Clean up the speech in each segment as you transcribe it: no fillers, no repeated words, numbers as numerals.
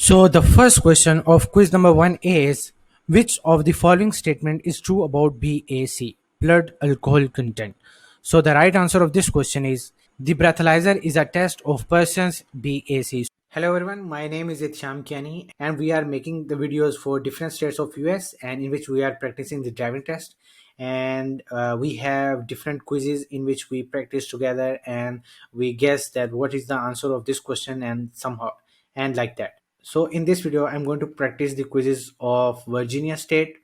So the first question of quiz number 1 is, which of the following statement is true about BAC, blood alcohol content? So the right answer of this question is, the breathalyzer is a test of person's BAC. Hello everyone, my name is Itsham Kiani and we are making the videos for different states of US and in which we are practicing the driving test, and we have different quizzes in which we practice together and we guess that what is the answer of this question and somehow and like that. So in this video I'm going to practice the quizzes of Virginia state,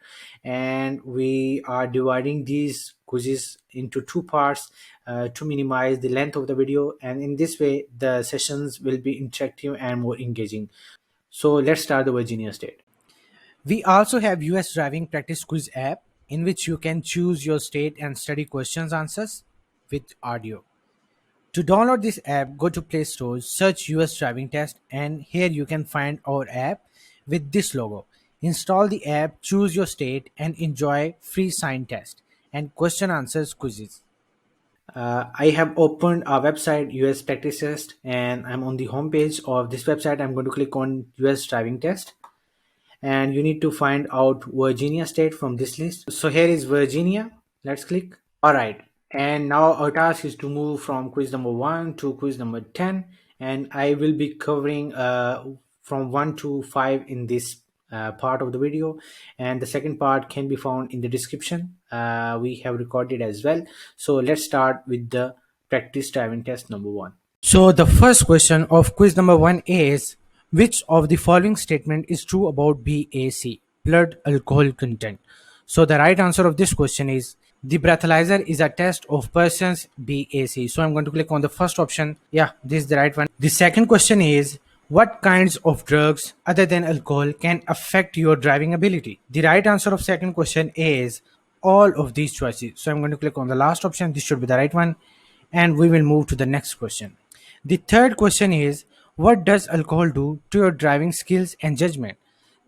and we are dividing these quizzes into two parts to minimize the length of the video, and in this way the sessions will be interactive and more engaging. So let's start the Virginia state. We also have US driving practice quiz app in which you can choose your state and study questions answers with audio. To download this app, go to Play Store, search US Driving Test, and here you can find our app with this logo. Install the app, choose your state, and enjoy free sign test and question answers quizzes. I have opened our website US Practice Test, and I'm on the home page of this website. I'm going to click on US Driving Test, and you need to find out Virginia state from this list. So here is Virginia. Let's click. All right. And now our task is to move from quiz number 1 to quiz number 10. And I will be covering from 1 to 5 in this part of the video. And the second part can be found in the description. We have recorded as well. So let's start with the practice driving test number 1. So the first question of quiz number 1 is, which of the following statement is true about BAC, blood alcohol content? So the right answer of this question is, the breathalyzer is a test of person's BAC. So I'm going to click on the first option. Yeah, this is the right one. The second question is, what kinds of drugs other than alcohol can affect your driving ability? The right answer of second question is all of these choices. So I'm going to click on the last option. This should be the right one. And we will move to the next question. The third question is, what does alcohol do to your driving skills and judgment?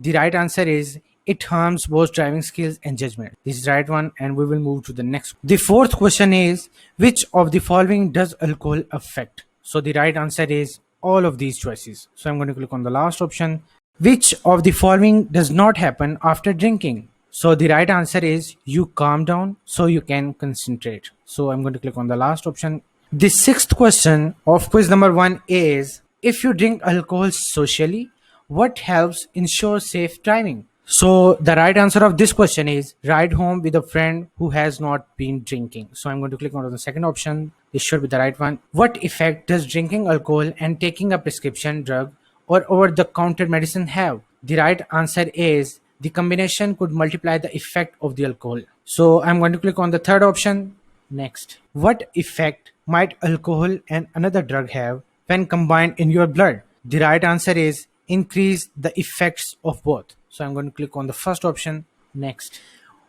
The right answer is, it harms both driving skills and judgment. This is the right one, and we will move to the next. The fourth question is, which of the following does alcohol affect? So the right answer is all of these choices. So I'm going to click on the last option. Which of the following does not happen after drinking? So the right answer is, you calm down so you can concentrate. So I'm going to click on the last option. The sixth question of quiz number 1 is, if you drink alcohol socially, what helps ensure safe driving? So the right answer of this question is, ride home with a friend who has not been drinking. So I'm going to click on the second option. This should be the right one. What effect does drinking alcohol and taking a prescription drug or over-the-counter medicine have? The right answer is, the combination could multiply the effect of the alcohol. So I'm going to click on the third option. Next. What effect might alcohol and another drug have when combined in your blood? The right answer is, increase the effects of both. So I'm going to click on the first option. Next.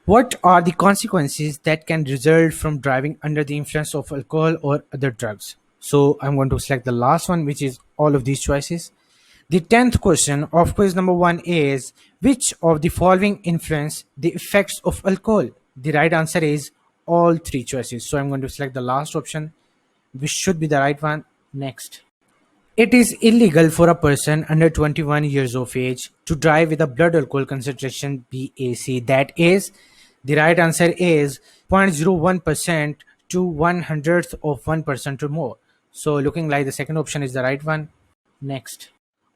What are the consequences that can result from driving under the influence of alcohol or other drugs? So I'm going to select the last one, which is all of these choices. The 10th question of quiz number 1 is, which of the following influence the effects of alcohol? The right answer is all three choices. So I'm going to select the last option, which should be the right one. Next. It is illegal for a person under 21 years of age to drive with a blood alcohol concentration BAC. That is, the right answer is 0.01% to 1/100th of 1% or more. So looking like the second option is the right one. Next.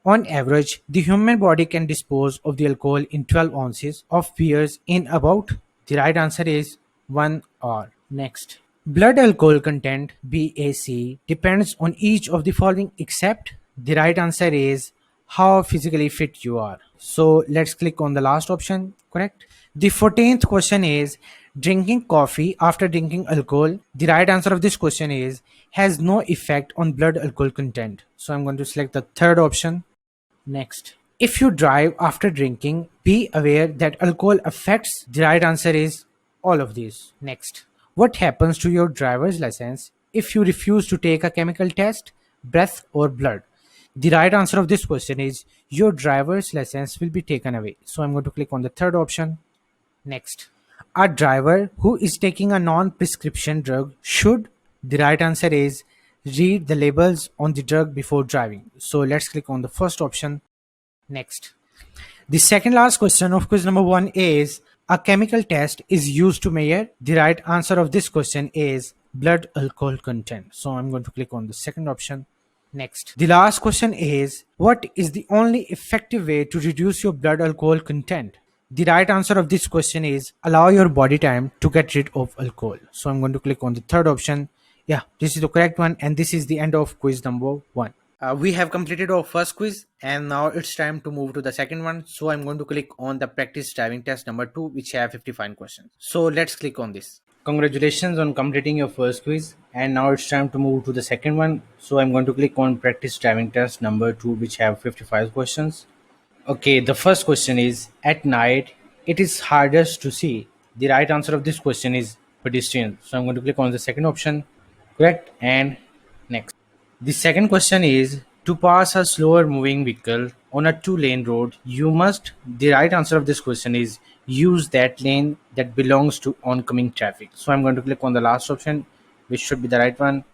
On average, the human body can dispose of the alcohol in 12 ounces of beers in about, the right answer is 1 hour. Next. Blood alcohol content BAC depends on each of the following except, the right answer is how physically fit you are. So let's click on the last option, correct? The 14th question is, drinking coffee after drinking alcohol. The right answer of this question is, has no effect on blood alcohol content. So I'm going to select the third option. Next. If you drive after drinking, be aware that alcohol affects. The right answer is all of these. Next. What happens to your driver's license if you refuse to take a chemical test, breath, or blood? The right answer of this question is, your driver's license will be taken away. So I'm going to click on the third option. Next. A driver who is taking a non-prescription drug should. The right answer is, read the labels on the drug before driving. So let's click on the first option. Next. The second last question of quiz number 1 is a chemical test is used to measure. The right answer of this question is blood alcohol content. So I'm going to click on the second option. Next. The last question is what is the only effective way to reduce your blood alcohol content? The right answer of this question is allow your body time to get rid of alcohol. So I'm going to click on the third option. Yeah, this is the correct one, and this is the end of quiz number 1. We have completed our first quiz and now it's time to move to the second one. So I'm going to click on the practice driving test number 2, which have 55 questions. So let's click on this. Congratulations on completing your first quiz, and now it's time to move to the second one. So I'm going to click on practice driving test number 2, which have 55 questions. Okay, the first question is at night it is hardest to see. The right answer of this question is pedestrian. So I'm going to click on the second option. Correct, and next. The second question is to pass a slower moving vehicle on a two-lane road, you must. The right answer of this question is use that lane that belongs to oncoming traffic. So I'm going to click on the last option, which should be the right one.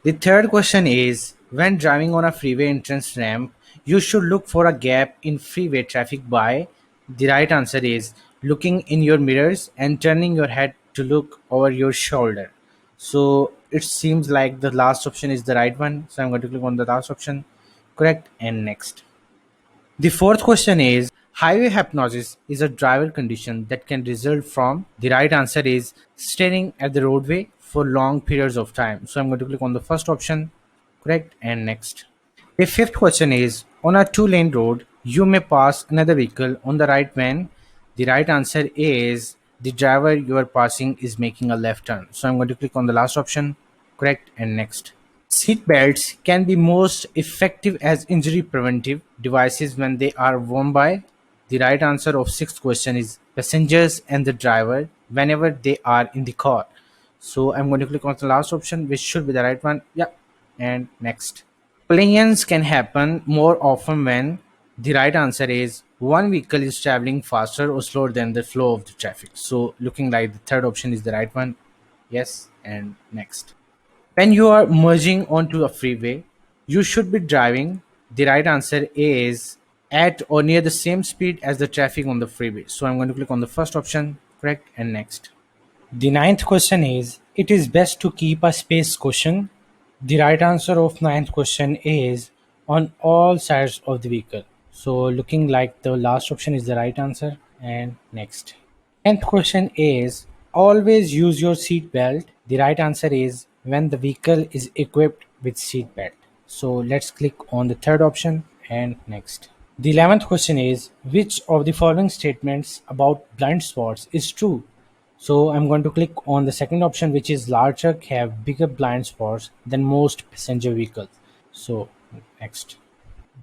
The third question is when driving on a freeway entrance ramp, you should look for a gap in freeway traffic by. The right answer is looking in your mirrors and turning your head to look over your shoulder. So it seems like the last option is the right one. So I'm going to click on the last option. Correct, and next. The fourth question is highway hypnosis is a driver condition that can result from. The right answer is staring at the roadway for long periods of time. So I'm going to click on the first option. Correct, and next. The fifth question is on a two-lane road, you may pass another vehicle on the right when. The right answer is the driver you are passing is making a left turn. So I'm going to click on the last option. Correct, and next. Seat belts can be most effective as injury preventive devices when they are worn by. The right answer of sixth question is passengers and the driver whenever they are in the car. So I'm going to click on the last option, which should be the right one. Yeah, and next. Collisions can happen more often when. The right answer is one vehicle is traveling faster or slower than the flow of the traffic. So looking like the third option is the right one. Yes, and next. When you are merging onto a freeway, you should be driving. The right answer is at or near the same speed as the traffic on the freeway. So I'm going to click on the first option, correct, and next. The ninth question is it is best to keep a space cushion. The right answer of ninth question is on all sides of the vehicle. So looking like the last option is the right answer, and next. Tenth question is always use your seat belt. The right answer is when the vehicle is equipped with seat belt. So let's click on the third option and next. The 11th question is which of the following statements about blind spots is true? So I'm going to click on the second option, which is large truck have bigger blind spots than most passenger vehicles. So next.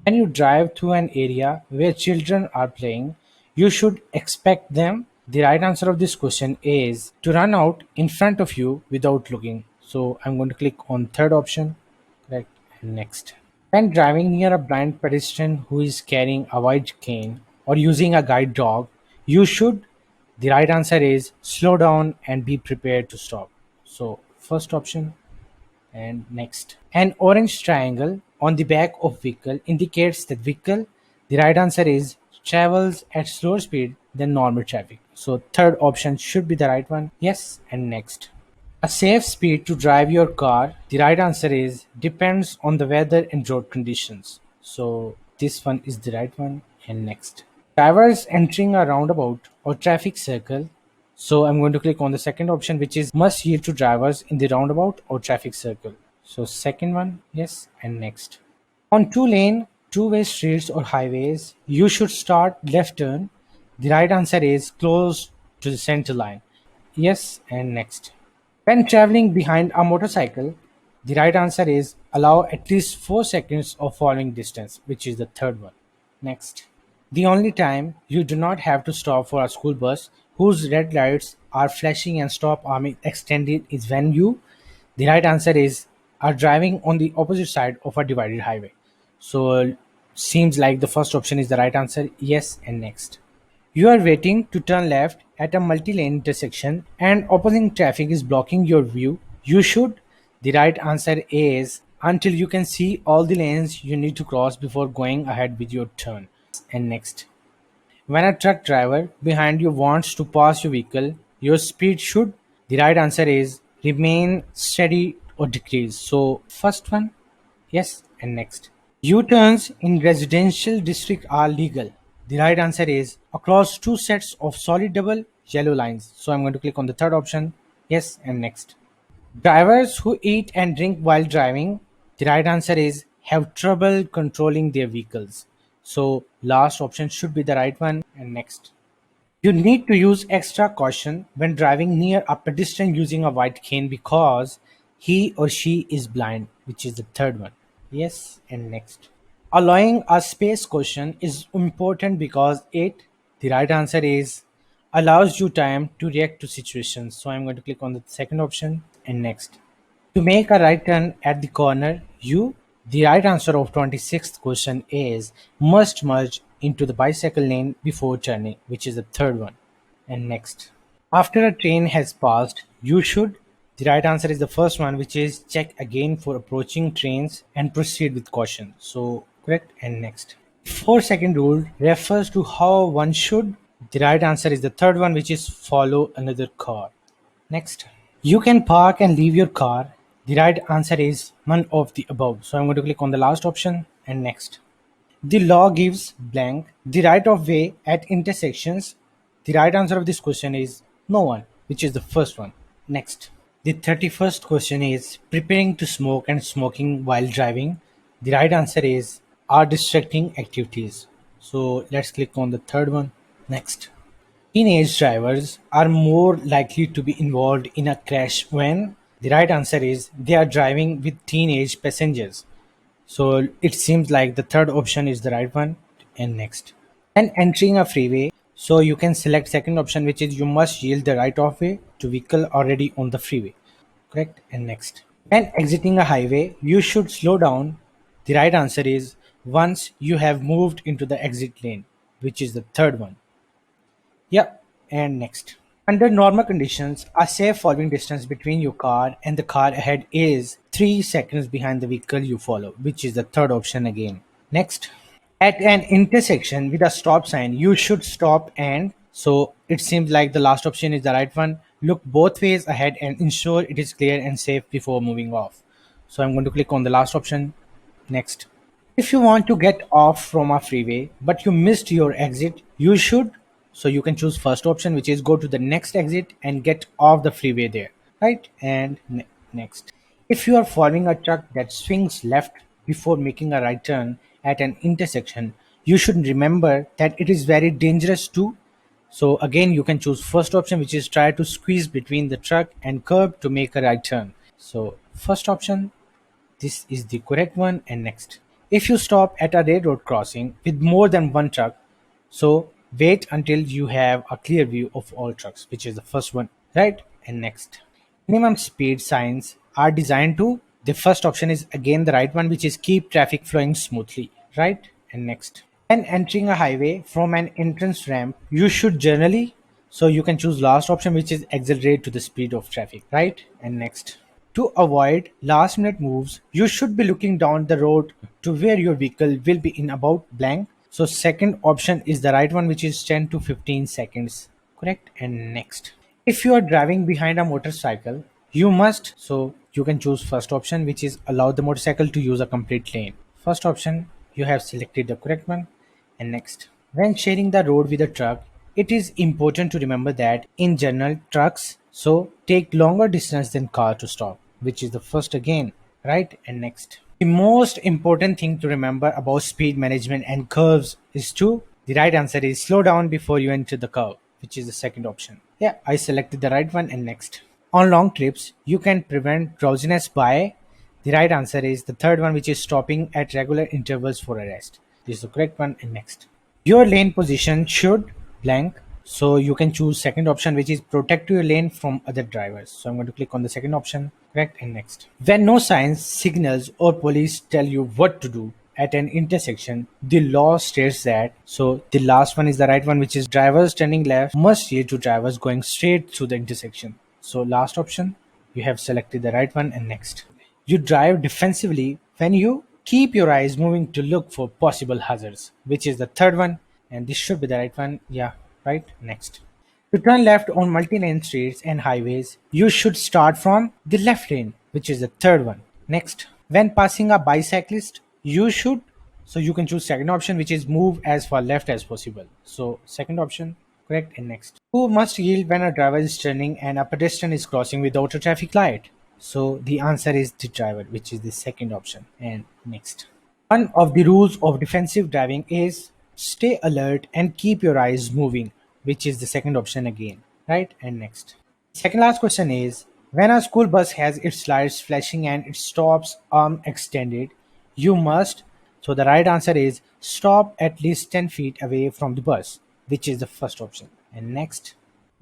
When you drive through an area where children are playing, you should expect them. The right answer of this question is to run out in front of you without looking. So I'm going to click on third option. Correct. And next. When driving near a blind pedestrian who is carrying a white cane or using a guide dog, you should. The right answer is slow down and be prepared to stop. So first option and next. An orange triangle on the back of vehicle indicates that vehicle. The right answer is travels at slower speed than normal traffic. So third option should be the right one. Yes, and next. A safe speed to drive your car. The right answer is depends on the weather and road conditions. So this one is the right one. And next. Drivers entering a roundabout or traffic circle. So I'm going to click on the second option, which is must yield to drivers in the roundabout or traffic circle. So second one, yes, and next. On two-way streets or highways, you should start left turn. The right answer is close to the center line. Yes, and next. When traveling behind a motorcycle, the right answer is allow at least 4 seconds of following distance, which is the third one. Next. The only time you do not have to stop for a school bus whose red lights are flashing and stop arm extended is when you. The right answer is are driving on the opposite side of a divided highway. So seems like the first option is the right answer. Yes, and next. You are waiting to turn left at a multi-lane intersection and opposing traffic is blocking your view. You should. The right answer is until you can see all the lanes you need to cross before going ahead with your turn. Yes, and next. When a truck driver behind you wants to pass your vehicle, your speed should. The right answer is remain steady or decrease. So, first one, yes, and next. U turns in residential district are legal. The right answer is across two sets of solid double yellow lines. So, I'm going to click on the third option, yes, and next. Drivers who eat and drink while driving, the right answer is have trouble controlling their vehicles. So, last option should be the right one. And next. You need to use extra caution when driving near a pedestrian using a white cane because he or she is blind, which is the third one. Yes, and next. Allowing a space question is important because the right answer is, allows you time to react to situations. So I'm going to click on the second option and next. To make a right turn at the corner, the right answer of 26th question is must merge into the bicycle lane before turning, which is the third one. And next. After a train has passed, you should. The right answer is the first one, which is check again for approaching trains and proceed with caution. So, correct and next. 4 second rule refers to how one should. The right answer is the third one, which is follow another car. Next. You can park and leave your car. The right answer is none of the above. So I'm going to click on the last option and next. The law gives blank the right of way at intersections. The right answer of this question is no one, which is the first one. Next. The 31st question is preparing to smoke and smoking while driving. The right answer is are distracting activities. So let's click on the third one. Next. Teenage drivers are more likely to be involved in a crash when the right answer is they are driving with teenage passengers. So it seems like the third option is the right one. And next. And entering a freeway, so you can select second option, which is you must yield the right of way to vehicle already on the freeway. Correct. And next. When exiting a highway, you should slow down. The right answer is once you have moved into the exit lane, which is the third one. Yeah, and next. Under normal conditions, a safe following distance between your car and the car ahead is 3 seconds behind the vehicle you follow, which is the third option again. Next. At an intersection with a stop sign, you should stop and so it seems like the last option is the right one. Look both ways ahead and ensure it is clear and safe before moving off. So I'm going to click on the last option. Next. If you want to get off from a freeway but you missed your exit, you should. So you can choose first option, which is go to the next exit and get off the freeway there, right? And next. If you are following a truck that swings left before making a right turn at an intersection, you should remember that it is very dangerous to. So again, you can choose first option, which is try to squeeze between the truck and curb to make a right turn. So first option, this is the correct one. And next. If you stop at a railroad crossing with more than one truck, so wait until you have a clear view of all trucks, which is the first one, right? And next. Minimum speed signs are designed to, the first option is again the right one, which is keep traffic flowing smoothly, right? And next. When entering a highway from an entrance ramp, you should generally, so you can choose last option, which is accelerate to the speed of traffic, right? And next. To avoid last minute moves, you should be looking down the road to where your vehicle will be in about blank. So second option is the right one, which is 10 to 15 seconds. Correct. And next. If you are driving behind a motorcycle, you must, so you can choose first option, which is allow the motorcycle to use a complete lane. First option, you have selected the correct one. And next. When sharing the road with a truck, it is important to remember that in general trucks so take longer distance than car to stop, which is the first again, right? And next. The most important thing to remember about speed management and curves is to, the right answer is slow down before you enter the curve, which is the second option. Yeah, I selected the right one. And next. On long trips, you can prevent drowsiness by, the right answer is the third one, which is stopping at regular intervals for a rest. This is the correct one. And next. Your lane position should blank. So you can choose second option, which is protect your lane from other drivers. So I'm going to click on the second option, correct, and next. When no signs, signals, or police tell you what to do at an intersection, the law states that. So the last one is the right one, which is drivers turning left must yield to drivers going straight through the intersection. So last option, you have selected the right one. And next. You drive defensively when you Keep your eyes moving to look for possible hazards, which is the third one, and this should be the right one. Yeah, right. Next. To turn left on multi-lane streets and highways, you should start from the left lane, which is the third one. Next, when passing a bicyclist, you should, so you can choose second option, which is move as far left as possible. So second option, correct. And next, who must yield when a driver is turning and a pedestrian is crossing without a traffic light? So the answer is the driver, which is the second option. And next, one of the rules of defensive driving is stay alert and keep your eyes moving, which is the second option again, right? And next. Second last question is, when a school bus has its lights flashing and it stops arm extended, you must. So the right answer is stop at least 10 feet away from the bus, which is the first option. And next.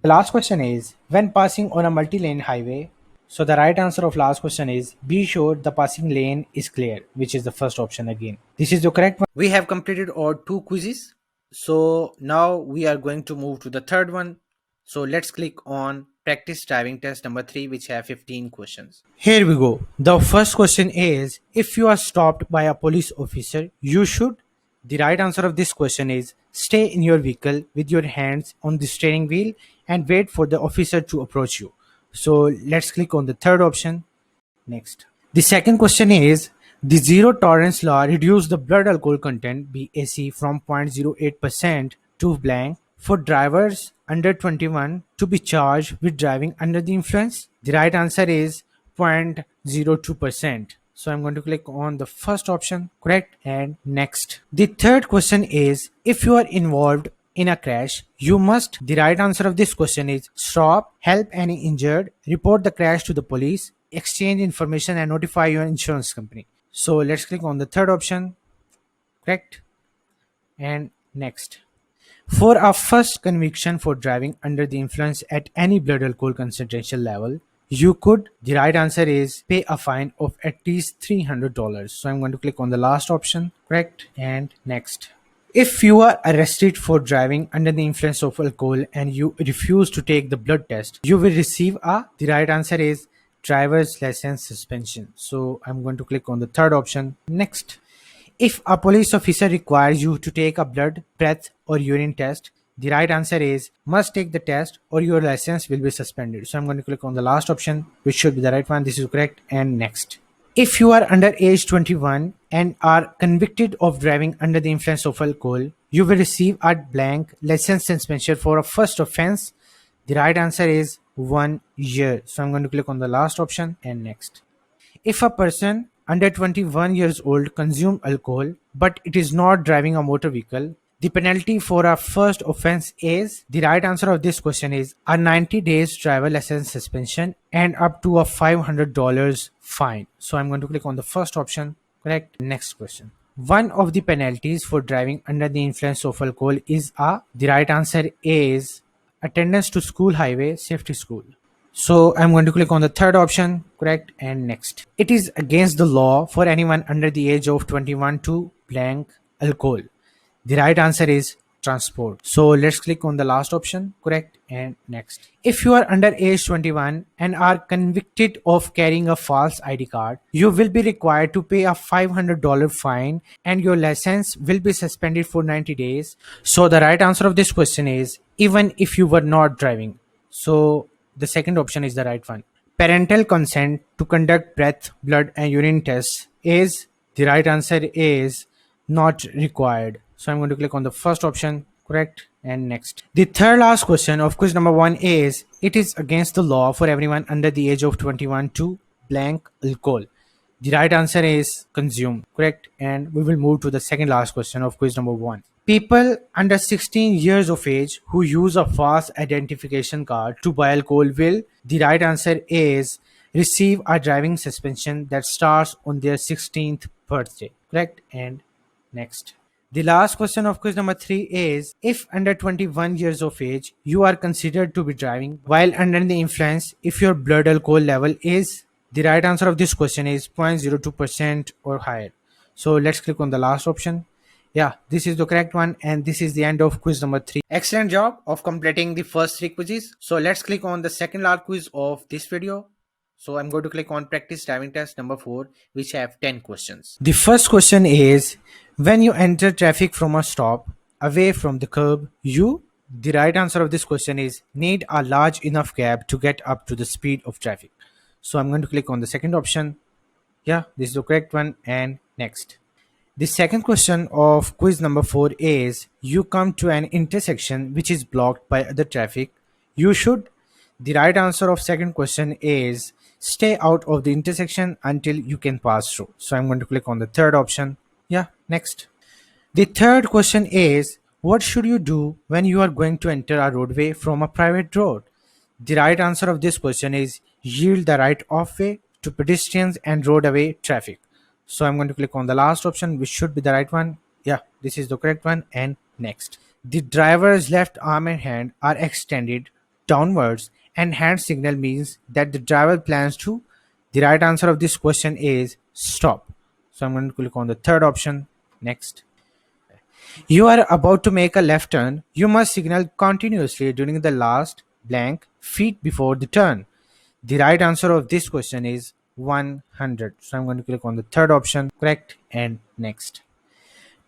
The last question is, when passing on a multi-lane highway, so the right answer of last question is be sure the passing lane is clear, which is the first option again. This is the correct one. We have completed our two quizzes. So now we are going to move to the third one. So let's click on practice driving test number 3, which have 15 questions. Here we go. The first question is, if you are stopped by a police officer, you should. The right answer of this question is stay in your vehicle with your hands on the steering wheel and wait for the officer to approach you. So let's click on the third option. Next. The second question is, the zero tolerance law reduced the blood alcohol content BAC from 0.08% to blank for drivers under 21 to be charged with driving under the influence. The right answer is 0.02%. So I'm going to click on the first option, correct, and next. The third question is, if you are involved in a crash, you must. The right answer of this question is stop, help any injured, report the crash to the police, exchange information, and notify your insurance company. So let's click on the third option, correct, and next. For a first conviction for driving under the influence at any blood alcohol concentration level, you could. The right answer is pay a fine of at least $300. So I'm going to click on the last option, correct, and next. If you are arrested for driving under the influence of alcohol and you refuse to take the blood test, you will receive a. The right answer is driver's license suspension. So I'm going to click on the third option, next. If a police officer requires you to take a blood, breath, or urine test, the right answer is must take the test or your license will be suspended. So I'm going to click on the last option, which should be the right one. This is correct. And next. If you are under age 21 and are convicted of driving under the influence of alcohol, you will receive a blank license suspension for a first offense. The right answer is 1 year. So I'm going to click on the last option and next. If a person under 21 years old consume alcohol but it is not driving a motor vehicle, the penalty for a first offense is. The right answer of this question is a 90 days driver license suspension and up to a $500 fine. So I'm going to click on the first option, correct. Next question. One of the penalties for driving under the influence of alcohol is a. The right answer is attendance to school highway safety school. So I'm going to click on the third option, correct, and next. It is against the law for anyone under the age of 21 to blank alcohol. The right answer is transport. So let's click on the last option, correct, and next. If you are under age 21 and are convicted of carrying a false ID card, you will be required to pay a $500 fine and your license will be suspended for 90 days. So the right answer of this question is even if you were not driving. So the second option is the right one. Parental consent to conduct breath, blood, and urine tests is. The right answer is not required. So I'm going to click on the first option, correct, and next. The third last question of quiz number 1 is, it is against the law for everyone under the age of 21 to blank alcohol. The right answer is consume, correct, and we will move to the second last question of quiz number 1. People under 16 years of age who use a false identification card to buy alcohol will. The right answer is receive a driving suspension that starts on their 16th birthday, correct, and next. The last question of quiz number 3 is, if under 21 years of age you are considered to be driving while under the influence if your blood alcohol level is. The right answer of this question is 0.02% or higher. So let's click on the last option. Yeah, this is the correct one, and this is the end of quiz number 3. Excellent job of completing the first 3 quizzes. So let's click on the second last quiz of this video. So I'm going to click on practice driving test number 4, which have 10 questions. The first question is, when you enter traffic from a stop away from the curb, the right answer of this question is need a large enough gap to get up to the speed of traffic. So I'm going to click on the second option. Yeah, this is the correct one. And next. The second question of quiz number 4 is, you come to an intersection which is blocked by other traffic. You should. The right answer of second question is stay out of the intersection until you can pass through. So I'm going to click on the third option. Yeah, next. The third question is, what should you do when you are going to enter a roadway from a private road? The right answer of this question is yield the right of way to pedestrians and roadway traffic. So I'm going to click on the last option, which should be the right one. Yeah, this is the correct one. And next. The driver's left arm and hand are extended downwards, and hand signal means that the driver plans to. The right answer of this question is stop. So I'm going to click on the third option. Next. You are about to make a left turn. You must signal continuously during the last blank feet before the turn. The right answer of this question is 100. So I'm going to click on the third option, correct, and next.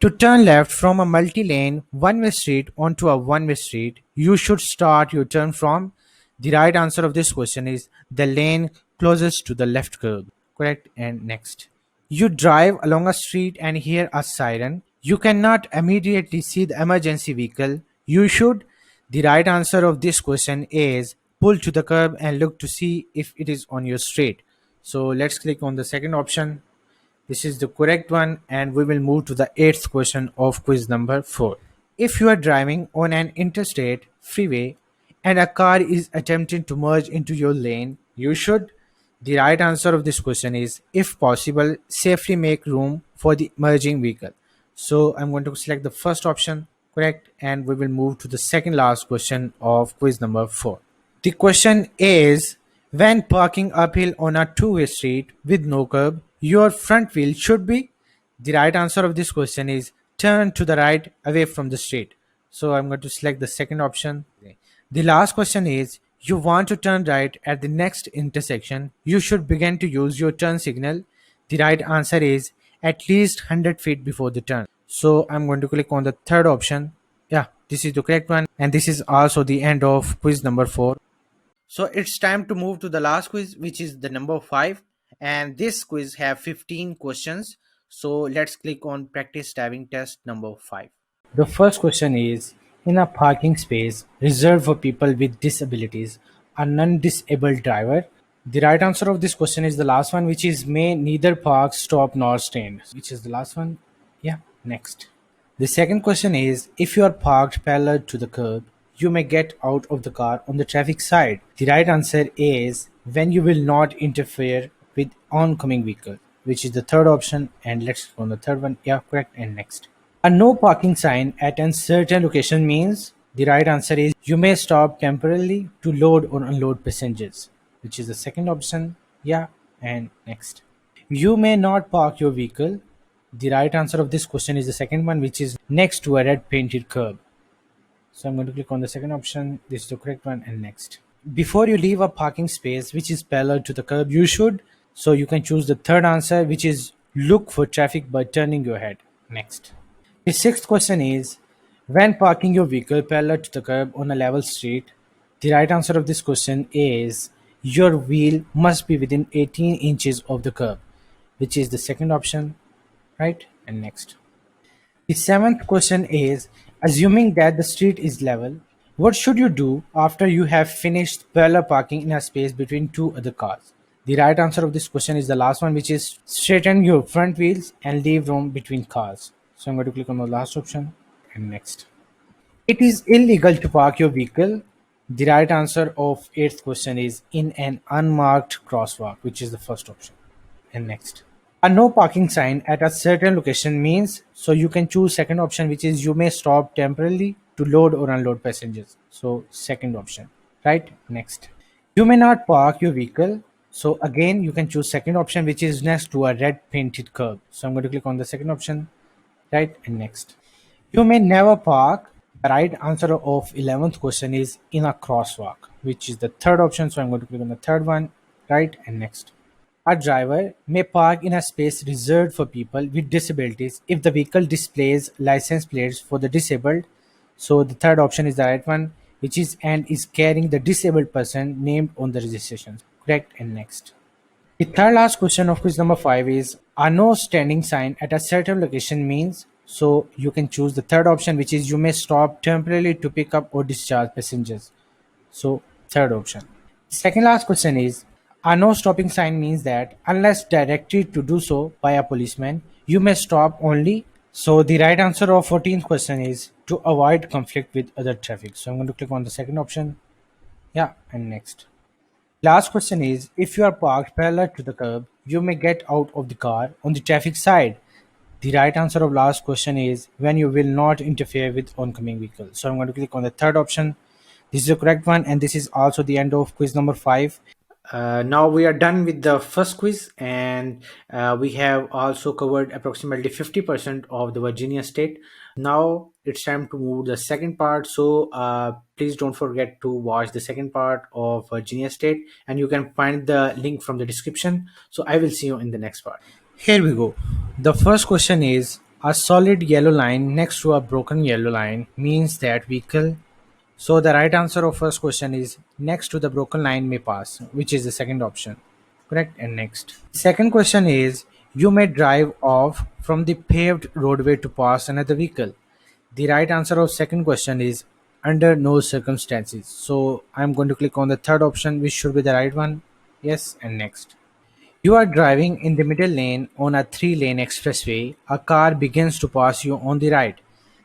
To turn left from a multi-lane one-way street onto a one-way street, you should start your turn from. The right answer of this question is the lane closest to the left curb. Correct, and next. You drive along a street and hear a siren. You cannot immediately see the emergency vehicle. You should. The right answer of this question is pull to the curb and look to see if it is on your street. So let's click on the second option. This is the correct one, and we will move to the eighth question of quiz number 4. If you are driving on an interstate freeway and a car is attempting to merge into your lane, you should. The right answer of this question is, if possible, safely make room for the merging vehicle. So I'm going to select the first option, correct, and we will move to the second last question of quiz number 4. The question is, when parking uphill on a two-way street with no curb, your front wheel should be. The right answer of this question is turn to the right away from the street. So I'm going to select the second option. The last question is, you want to turn right at the next intersection. You should begin to use your turn signal. The right answer is at least 100 feet before the turn. So I'm going to click on the third option. Yeah, this is the correct one. And this is also the end of quiz number 4. So it's time to move to the last quiz, which is the number 5. And this quiz have 15 questions. So let's click on practice driving test number 5. The first question is, in a parking space reserved for people with disabilities, a non disabled driver. The right answer of this question is the last one, which is may neither park, stop, nor stand, which is the last one. Yeah, next. The second question is, if you are parked parallel to the curb, you may get out of the car on the traffic side. The right answer is when you will not interfere with oncoming vehicle, which is the third option. And let's go on the third one. Yeah, correct. And next. A no parking sign at a certain location means the right answer is you may stop temporarily to load or unload passengers, which is the second option. Yeah, and next. You may not park your vehicle. The right answer of this question is the second one, which is next to a red painted curb. So I'm going to click on the second option. This is the correct one, and next. Before you leave a parking space which is parallel to the curb, you should. So you can choose the third answer, which is look for traffic by turning your head. Next. The sixth question is, when parking your vehicle parallel to the curb on a level street, the right answer of this question is your wheel must be within 18 inches of the curb, which is the second option, right? And next. The seventh question is, assuming that the street is level, what should you do after you have finished parallel parking in a space between two other cars? The right answer of this question is the last one, which is straighten your front wheels and leave room between cars. So I'm going to click on the last option and next. It is illegal to park your vehicle. The right answer of eighth question is in an unmarked crosswalk, which is the first option. And next. A no parking sign at a certain location means, so you can choose second option, which is you may stop temporarily to load or unload passengers. So second option, right? Next. You may not park your vehicle. So again, you can choose second option, which is next to a red painted curb. So I'm going to click on the second option, right? And next. You may never park. The right answer of 11th question is in a crosswalk, which is the third option. So I'm going to click on the third one. Right, and next. A driver may park in a space reserved for people with disabilities if the vehicle displays license plates for the disabled. So the third option is the right one, which is and is carrying the disabled person named on the registration. Correct, and next. The third last question of quiz number 5 is a no standing sign at a certain location means, so you can choose the third option, which is you may stop temporarily to pick up or discharge passengers. So, third option. Second last question is a no stopping sign means that unless directed to do so by a policeman, you may stop only. So, the right answer of 14th question is to avoid conflict with other traffic. So, I'm going to click on the second option. Yeah, and next. Last question is if you are parked parallel to the curb, you may get out of the car on the traffic side. The right answer of last question is when you will not interfere with oncoming vehicles. So I'm going to click on the third option. This is the correct one, and this is also the end of quiz number 5. Now we are done with the first quiz, and we have also covered approximately 50% of the Virginia state. Now it's time to move the second part. So please don't forget to watch the second part of Virginia state, and you can find the link from the description. So I will see you in the next part. Here we go. The first question is a solid yellow line next to a broken yellow line means that vehicle. So the right answer of first question is next to the broken line may pass, which is the second option. Correct, and next. Second question is you may drive off from the paved roadway to pass another vehicle. The right answer of second question is under no circumstances. So I'm going to click on the third option, which should be the right one. Yes, and next. You are driving in the middle lane on a three-lane expressway. A car begins to pass you on the right.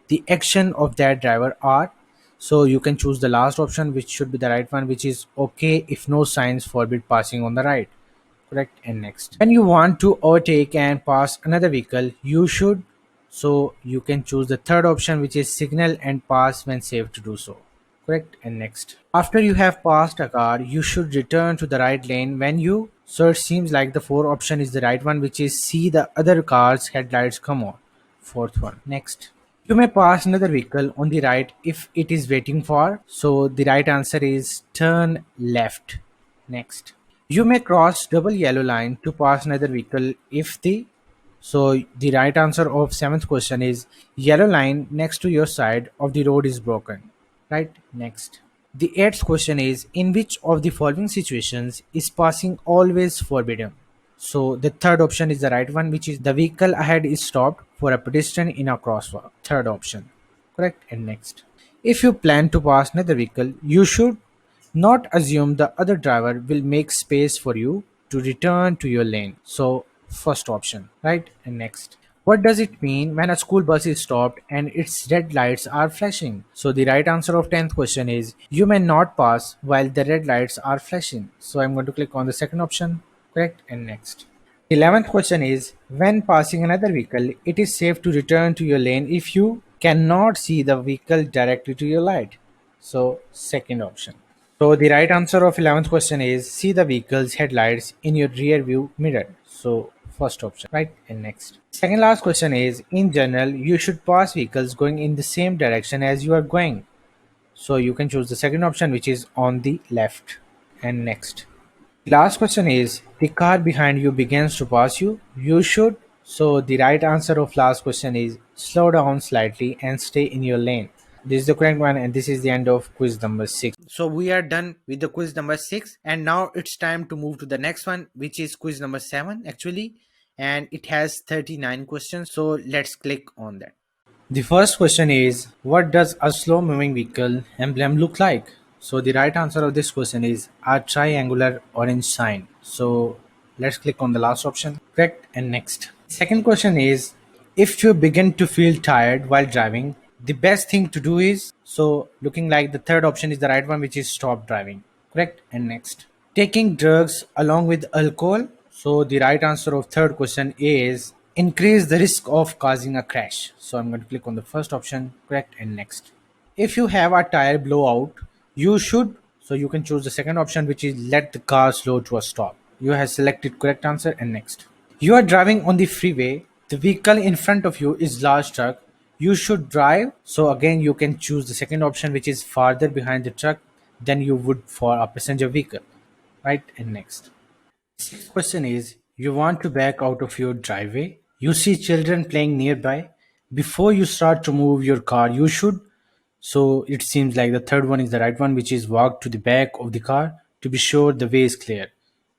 The action of that driver are, so you can choose the last option, which should be the right one, which is okay if no signs forbid passing on the right. Correct, and next. When you want to overtake and pass another vehicle, you should, so you can choose the third option, which is signal and pass when safe to do so. Correct, and next. After you have passed a car, you should return to the right lane when you, so it seems like the fourth option is the right one, which is see the other car's headlights come on. Fourth one. Next. You may pass another vehicle on the right if it is waiting for. So the right answer is turn left. Next. You may cross double yellow line to pass another vehicle if the, so the right answer of seventh question is yellow line next to your side of the road is broken. Right? Next. The eighth question is in which of the following situations is passing always forbidden? So the third option is the right one, which is the vehicle ahead is stopped for a pedestrian in a crosswalk. Third option. Correct. And next. If you plan to pass another vehicle, you should not assume the other driver will make space for you to return to your lane. So first option. Right. And next. What does it mean when a school bus is stopped and its red lights are flashing? So the right answer of 10th question is you may not pass while the red lights are flashing. So I'm going to click on the second option. Correct, and next. 11th question is when passing another vehicle, it is safe to return to your lane if you cannot see the vehicle directly to your light. So second option. So the right answer of 11th question is see the vehicle's headlights in your rear view mirror. So first option, right? And next. Second last question is in general, you should pass vehicles going in the same direction as you are going. So you can choose the second option, which is on the left. And next. Last question is the car behind you begins to pass you. You should. So the right answer of last question is slow down slightly and stay in your lane. This is the correct one, and this is the end of quiz number 6. So we are done with the quiz number 6, and now it's time to move to the next one, which is quiz number 7 actually, and it has 39 questions. So let's click on that. The first question is what does a slow moving vehicle emblem look like? So the right answer of this question is a triangular orange sign. So let's click on the last option. Correct, and next. Second question is if you begin to feel tired while driving, the best thing to do is, so looking like the third option is the right one, which is stop driving. Correct, and next. Taking drugs along with alcohol. So the right answer of third question is increase the risk of causing a crash. So I'm going to click on the first option. Correct, and next. If you have a tire blowout, you should, so you can choose the second option, which is let the car slow to a stop. You have selected correct answer, and next. You are driving on the freeway. The vehicle in front of you is large truck. You should drive. So again, you can choose the second option, which is farther behind the truck than you would for a passenger vehicle. Right, and next. Sixth question is, you want to back out of your driveway. You see children playing nearby. Before you start to move your car, you should. So it seems like the third one is the right one, which is walk to the back of the car to be sure the way is clear.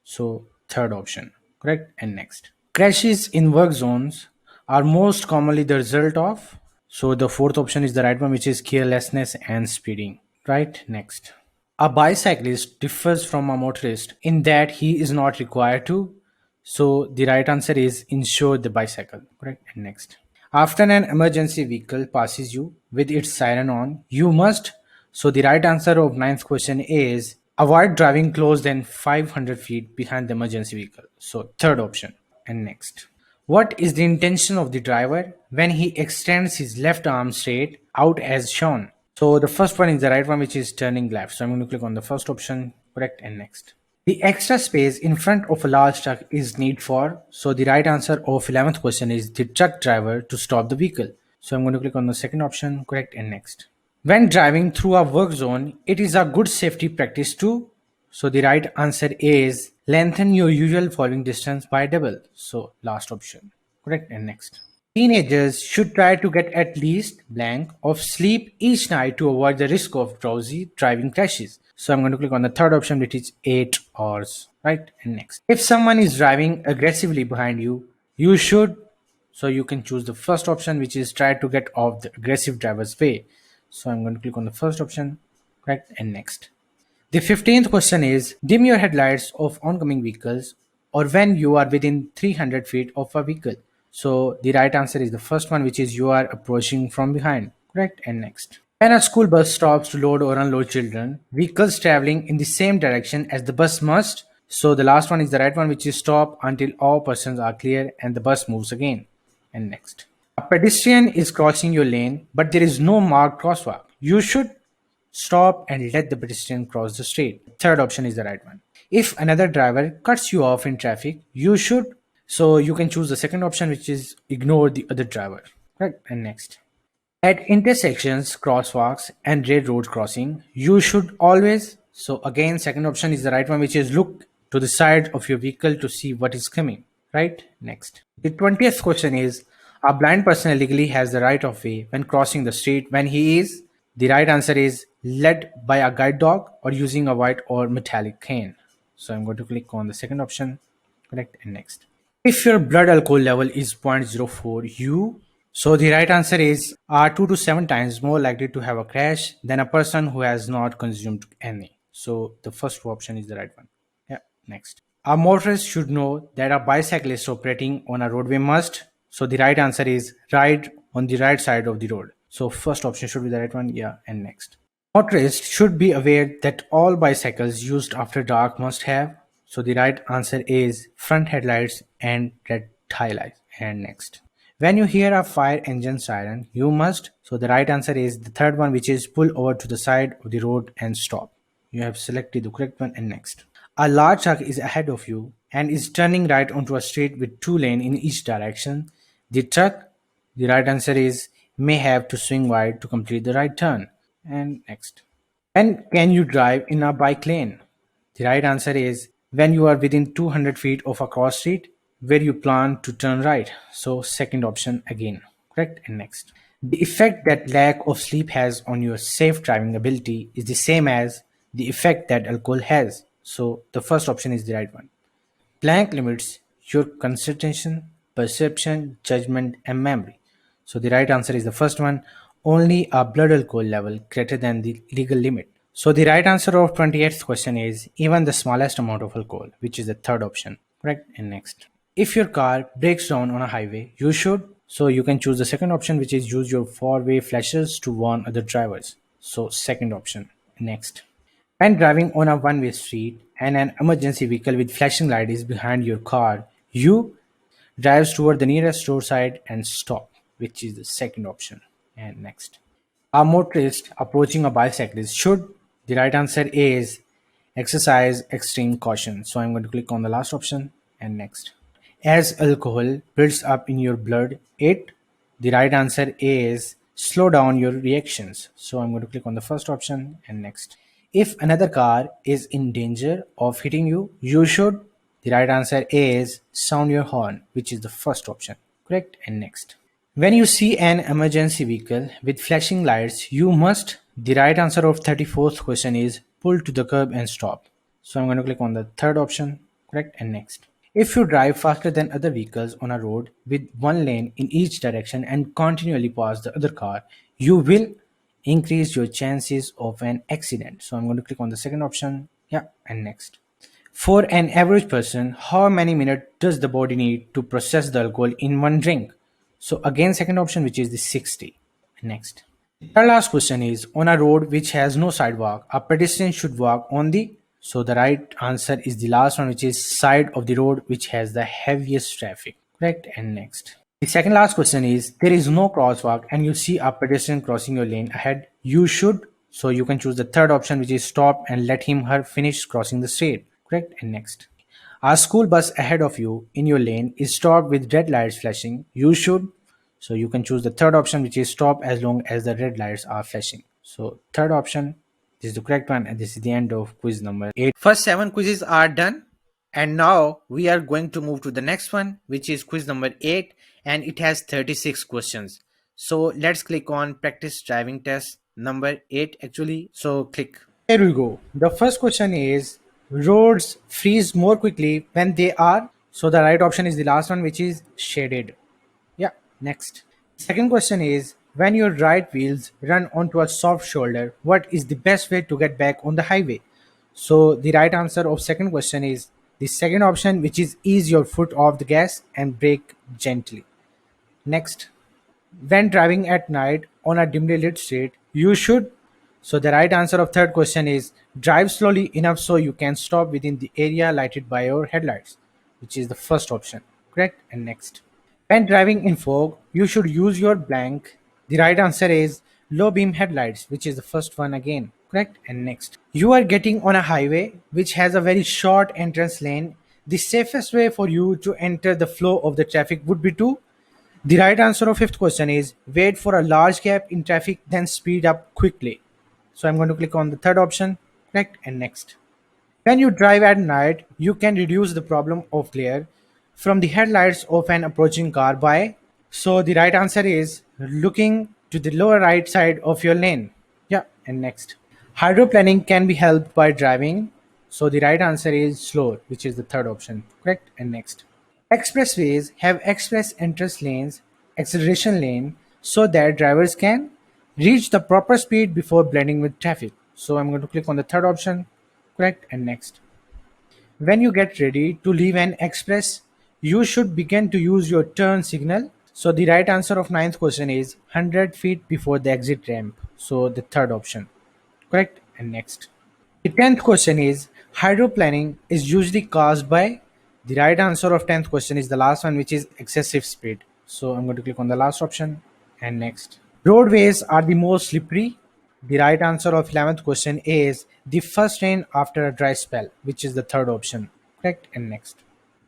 So third option, correct? And next. Crashes in work zones are most commonly the result of. So the fourth option is the right one, which is carelessness and speeding. Right? Next. A bicyclist differs from a motorist in that he is not required to. So the right answer is insure the bicycle. Correct? And next. After an emergency vehicle passes you with its siren on, you must. So the right answer of ninth question is avoid driving close than 500 feet behind the emergency vehicle. So third option. And next. What is the intention of the driver when he extends his left arm straight out as shown? So the first one is the right one, which is turning left. So I'm going to click on the first option, correct, and next. The extra space in front of a large truck is need for. So the right answer of 11th question is the truck driver to stop the vehicle. So I'm going to click on the second option, correct, and next. When driving through a work zone, it is a good safety practice to. So the right answer is lengthen your usual following distance by double. So last option, correct, and next. Teenagers should try to get at least blank of sleep each night to avoid the risk of drowsy driving crashes. So I'm going to click on the third option, which is 8 hours, right? And next. If someone is driving aggressively behind you, you should, so you can choose the first option, which is try to get off the aggressive driver's way. So I'm going to click on the first option, correct, and next. The 15th question is dim your headlights of oncoming vehicles or when you are within 300 feet of a vehicle. So the right answer is the first one, which is you are approaching from behind. Correct. And next. When a school bus stops to load or unload children, vehicles traveling in the same direction as the bus must. So the last one is the right one, which is stop until all persons are clear and the bus moves again. And next. A pedestrian is crossing your lane, but there is no marked crosswalk. You should stop and let the pedestrian cross the street. Third option is the right one. If another driver cuts you off in traffic, you should. So you can choose the second option, which is ignore the other driver. Right. And next. At intersections, crosswalks, and railroad crossing, you should always. So again, second option is the right one, which is look to the side of your vehicle to see what is coming. Right? Next. The 20th question is a blind person legally has the right of way when crossing the street when he is. The right answer is led by a guide dog or using a white or metallic cane. So I'm going to click on the second option. Correct. And next. If your blood alcohol level is 0.04 U, so the right answer is are 2 to 7 times more likely to have a crash than a person who has not consumed any. So the first option is the right one. Yeah, next. A motorist should know that a bicyclist operating on a roadway must. So the right answer is ride on the right side of the road. So first option should be the right one. Yeah, and next. Motorists should be aware that all bicycles used after dark must have. So the right answer is front headlights and red taillights. And next. When you hear a fire engine siren, you must. So the right answer is the third one, which is pull over to the side of the road and stop. You have selected the correct one. And next. A large truck is ahead of you and is turning right onto a street with two lanes in each direction. The truck, the right answer is may have to swing wide to complete the right turn. And next. When can you drive in a bike lane? The right answer is when you are within 200 feet of a cross street where you plan to turn right. So, second option again. Correct? And next. The effect that lack of sleep has on your safe driving ability is the same as the effect that alcohol has. So, the first option is the right one. Planck limits your concentration, perception, judgment, and memory. So the right answer is the first one. Only a blood alcohol level greater than the legal limit. So the right answer of 28th question is even the smallest amount of alcohol, which is the third option. Correct? And next. If your car breaks down on a highway, you should. So you can choose the second option, which is use your four-way flashers to warn other drivers. So second option. Next. When driving on a one-way street and an emergency vehicle with flashing light is behind your car, you drive toward the nearest roadside and stop, which is the second option. And next. A motorist approaching a bicyclist should. The right answer is exercise extreme caution. So I'm going to click on the last option and next. As alcohol builds up in your blood, the right answer is slow down your reactions. So I'm going to click on the first option and next. If another car is in danger of hitting you, you should. The right answer is sound your horn, which is the first option. Correct. And next. When you see an emergency vehicle with flashing lights, you must. The right answer of 34th question is pull to the curb and stop. So I'm going to click on the third option. Correct. And next. If you drive faster than other vehicles on a road with one lane in each direction and continually pass the other car, you will increase your chances of an accident. So I'm going to click on the second option. Yeah. And next. For an average person, how many minutes does the body need to process the alcohol in one drink? So again, second option, which is the 60. Next. Our last question is on a road which has no sidewalk, a pedestrian should walk on the. So the right answer is the last one, which is side of the road which has the heaviest traffic. Correct. And next. The second last question is there is no crosswalk and you see a pedestrian crossing your lane ahead. You should. So you can choose the third option, which is stop and let him her finish crossing the street. Correct. And next. A school bus ahead of you in your lane is stopped with red lights flashing. You should. So you can choose the third option, which is stop as long as the red lights are flashing. So third option, this is the correct one, and this is the end of quiz number 8. First 7 quizzes are done, and now we are going to move to the next one, which is quiz number 8, and it has 36 questions. So let's click on practice driving test number 8 actually. So click. Here we go. The first question is roads freeze more quickly when they are. So the right option is the last one, which is shaded. Yeah, next. Second question is when your right wheels run onto a soft shoulder, what is the best way to get back on the highway? So the right answer of second question is the second option, which is ease your foot off the gas and brake gently. Next, when driving at night on a dimly lit street, you should. So the right answer of third question is drive slowly enough so you can stop within the area lighted by your headlights, which is the first option. Correct. And next. When driving in fog, you should use your blank. The right answer is low beam headlights, which is the first one again. Correct. And next. You are getting on a highway which has a very short entrance lane. The safest way for you to enter the flow of the traffic would be to. The right answer of fifth question is wait for a large gap in traffic, then speed up quickly. So I'm going to click on the third option. Correct. And next. When you drive at night, you can reduce the problem of glare from the headlights of an approaching car by. So the right answer is looking to the lower right side of your lane. Yeah, and next. Hydroplaning can be helped by driving. So the right answer is slower, which is the third option. Correct. And next. Expressways have express entrance lanes, acceleration lane, so that drivers can reach the proper speed before blending with traffic. So I'm going to click on the third option. Correct. And next. When you get ready to leave an express, you should begin to use your turn signal. So the right answer of ninth question is 100 feet before the exit ramp. So the third option. Correct. And next. The 10th question is hydroplaning is usually caused by. The right answer of 10th question is the last one, which is excessive speed. So I'm going to click on the last option. And next. Roadways are the most slippery. The right answer of 11th question is the first rain after a dry spell, which is the third option. Correct. And next.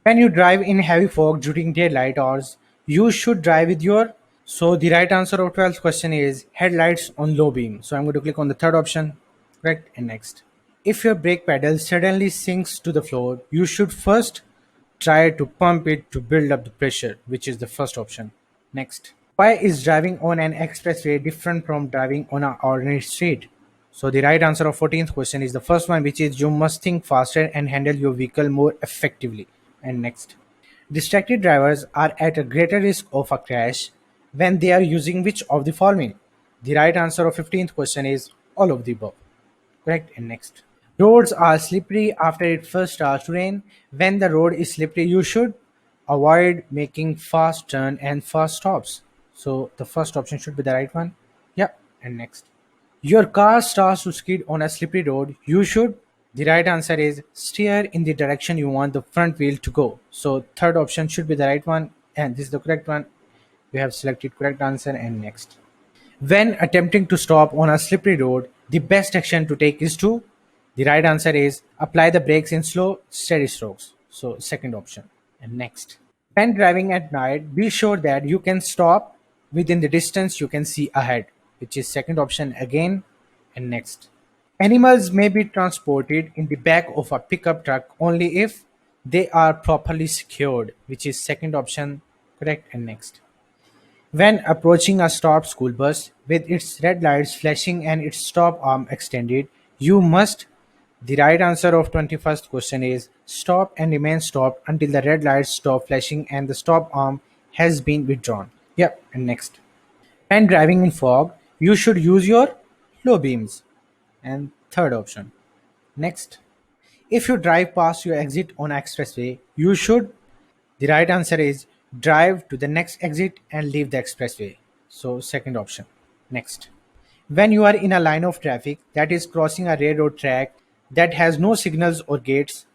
When you drive in heavy fog during daylight hours, you should drive with your. So the right answer of 12th question is headlights on low beam. So I'm going to click on the third option. Correct. And next. If your brake pedal suddenly sinks to the floor, you should first try to pump it to build up the pressure, which is the first option. Next. Why is driving on an expressway different from driving on an ordinary street? So the right answer of 14th question is the first one, which is you must think faster and handle your vehicle more effectively. And next. Distracted drivers are at a greater risk of a crash when they are using which of the following? The right answer of 15th question is all of the above. Correct. And next. Roads are slippery after it first starts to rain. When the road is slippery, you should avoid making fast turn and fast stops. So the first option should be the right one. Yeah. And next. Your car starts to skid on a slippery road. You should. The right answer is steer in the direction you want the front wheel to go. So third option should be the right one, and this is the correct one. We have selected correct answer. And next. When attempting to stop on a slippery road, the best action to take is to. The right answer is apply the brakes in slow, steady strokes. So, second option. And next. When driving at night, be sure that you can stop within the distance you can see ahead, which is second option again. And next. Animals may be transported in the back of a pickup truck only if. they are properly secured, which is second option, correct. And next, when approaching a stopped school bus with its red lights flashing and its stop arm extended, you must. The right answer of 21st question is stop and remain stopped until the red lights stop flashing and the stop arm has been withdrawn. Yep, and next. When driving in fog, you should use your low beams. And third option. Next. If you drive past your exit on expressway, you should. The right answer is drive to the next exit and leave the expressway. So second option. Next. When you are in a line of traffic that is crossing a railroad track that has no signals or gates,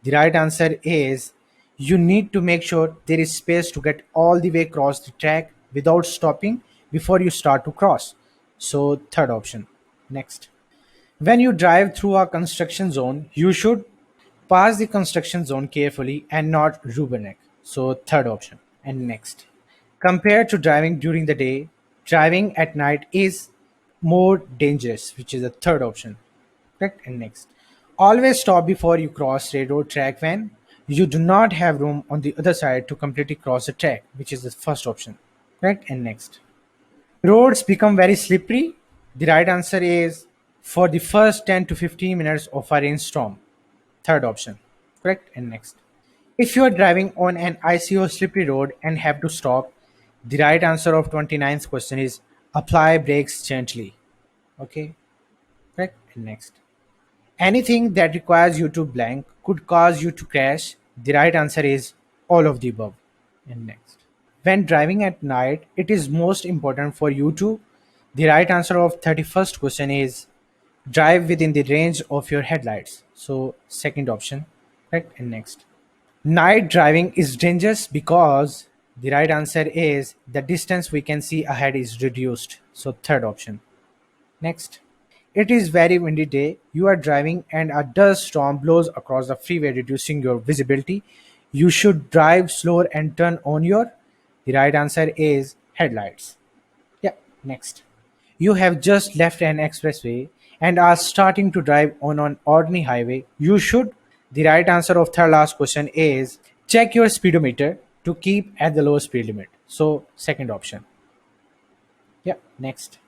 the right answer is you need to make sure there is space to get all the way across the track without stopping before you start to cross. So third option. Next. When you drive through a construction zone, you should pass the construction zone carefully and not rubberneck. So third option. And next. Compared to driving during the day, driving at night is more dangerous, which is the third option. Correct? And next. Always stop before you cross railroad track when you do not have room on the other side to completely cross the track, which is the first option. Correct? And next. Roads become very slippery. The right answer is for the first 10 to 15 minutes of a rainstorm. Third option. Correct? And next. If you are driving on an icy or slippery road and have to stop, the right answer of 29th question is apply brakes gently. Okay? Correct? And next. Anything that requires you to blank could cause you to crash. The right answer is all of the above. And next. When driving at night, it is most important for you to. The right answer of 31st question is drive within the range of your headlights. So second option. Right? And next. Night driving is dangerous because the right answer is the distance we can see ahead is reduced. So third option. Next. It is very windy day. You are driving and a dust storm blows across the freeway reducing your visibility. You should drive slower and turn on your. The right answer is headlights. Yeah, next. You have just left an expressway and are starting to drive on an ordinary highway. You should. The right answer of third last question is check your speedometer to keep at the low speed limit. So second option. Yeah, next.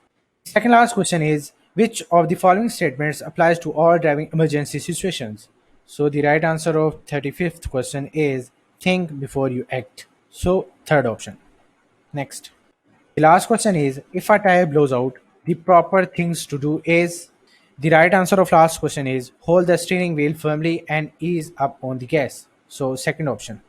Second last question is which of the following statements applies to all driving emergency situations? So the right answer of 35th question is think before you act. So third option. Next. The last question is if a tire blows out, the proper things to do is. The right answer of last question is hold the steering wheel firmly and ease up on the gas. So second option.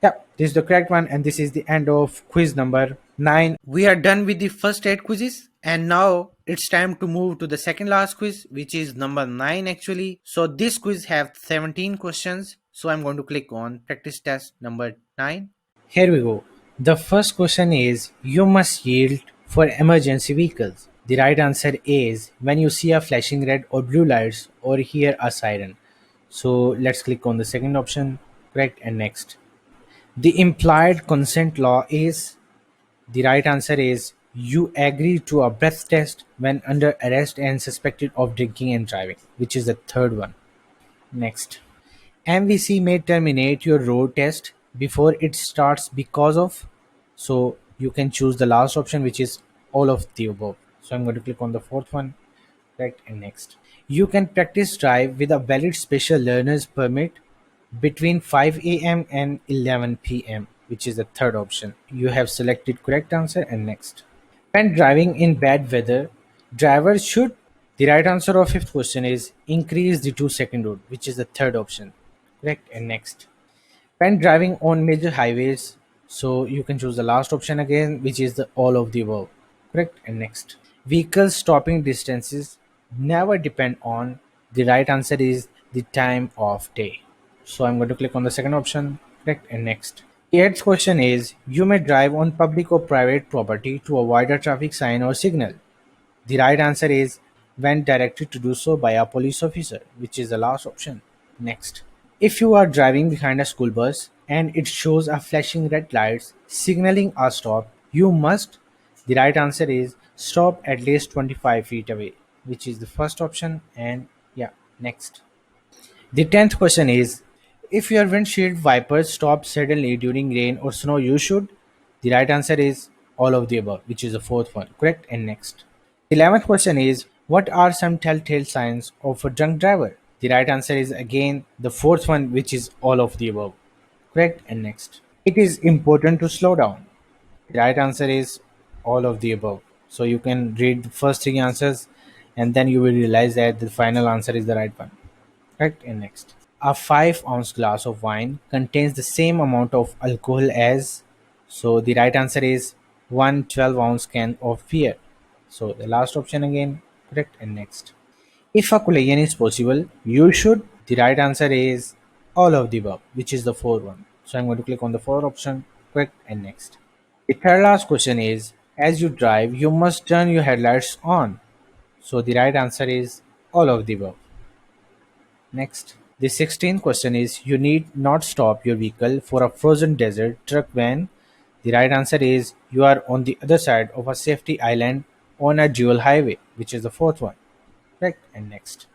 Yeah, this is the correct one and this is the end of quiz number 9. We are done with the first 8 quizzes and now it's time to move to the second last quiz, which is number 9 actually. So this quiz have 17 questions. So I'm going to click on practice test number 9. Here we go. The first question is you must yield for emergency vehicles. The right answer is when you see a flashing red or blue lights or hear a siren. So let's click on the second option. Correct. And next. The implied consent law is. The right answer is you agree to a breath test when under arrest and suspected of drinking and driving, which is the third one. Next. MVC may terminate your road test before it starts because of. So you can choose the last option, which is all of the above. So I'm going to click on the fourth one. Right, and next. You can practice drive with a valid special learner's permit between 5 a.m. and 11 p.m., which is the third option. You have selected correct answer and next. When driving in bad weather, drivers should. The right answer of fifth question is increase the 2 second rule, which is the third option. Correct and next. When driving on major highways, so you can choose the last option again, which is the all of the above. Correct and next. Vehicle stopping distances never depend on. The right answer is the time of day. So I'm going to click on the second option. Correct and next. The eighth question is you may drive on public or private property to avoid a traffic sign or signal. The right answer is when directed to do so by a police officer, which is the last option. Next. If you are driving behind a school bus and it shows a flashing red lights signaling a stop, you must. The right answer is stop at least 25 feet away, which is the first option. And yeah, next. The 10th question is If your windshield wipers stop suddenly during rain or snow, you should. The right answer is all of the above, which is the fourth one. Correct. And next. The 11th question is, what are some telltale signs of a drunk driver? The right answer is again the fourth one, which is all of the above. Correct. And next. It is important to slow down. The right answer is all of the above. So you can read the first three answers and then you will realize that the final answer is the right one. Correct. And next. A 5-ounce glass of wine contains the same amount of alcohol as. So the right answer is one 12-ounce can of beer. So the last option again. Correct. And next. If a collision is possible, you should. The right answer is all of the above, which is the fourth one. So I'm going to click on the fourth option. Correct. And next. The third last question is, as you drive, you must turn your headlights on. So the right answer is all of the above. Next. The 16th question is, you need not stop your vehicle for a frozen desert truck when. The right answer is you are on the other side of a safety island on a dual highway, which is the fourth one. Correct. And next.